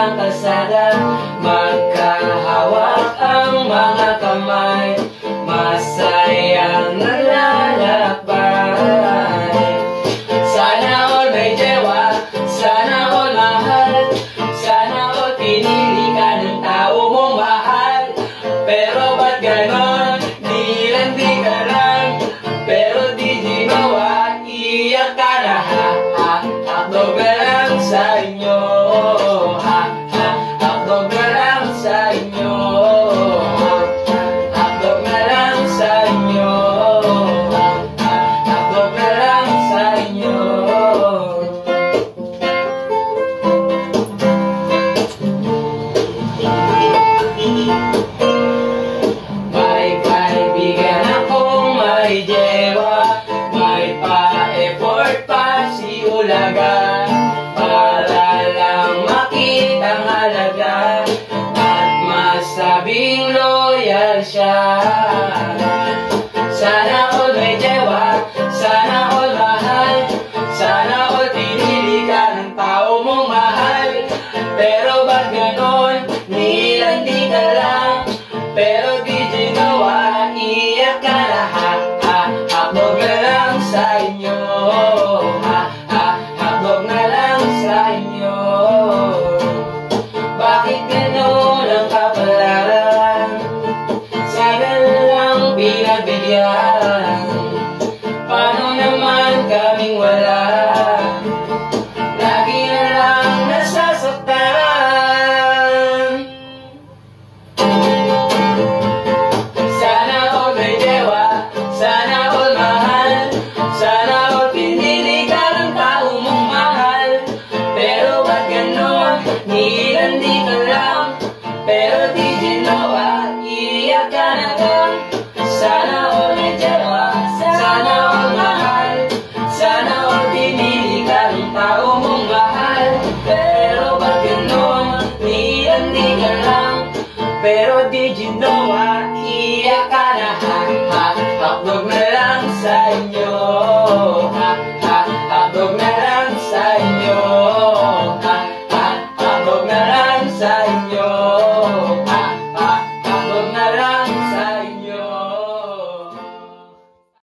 ng kalsada, magkahawak ang mga kamay, masayang naglalakbay. Sana all may jewa, sana all mahal, sana all pinili ka ng tao mong mahal. Pero ba't ganon, di ka lang, pero di ginawa, iyak ka na ha, hakdog na lang sa inyo, hakdog na lang sa inyo, hakdog na lang sa inyo, hakdog na lang sa inyo. May kaibigan akong may jewa, may pa-effort pa si Ulaga, para lang makitang halaga at masabing loyal siya. Sana all may jewa, sana all mahal, sana all pinili ka ng tao mong mahal. Pero ba't ganon, nilandi ka lang, pero di ginawa, iyak ka na ha, hakdog na lang sa inyo, hakdog na lang sa inyo. Bakit ganon ang kapalaran, sana lang pinagbigyan, paano naman kaming wala, lagi na lang nasasaktan. Sana all may jewa, sana all mahal, sana all pinili ka ng tao mong mahal. Pero ba't ganon, nilandi ka lang, pero di ginawa, iyak ka na lang. Sana all may jewa, sana all mahal, sana all pinili ka ng tao mong mahal. Pero ba't ganon, nilandi ka lang, pero di ginawa,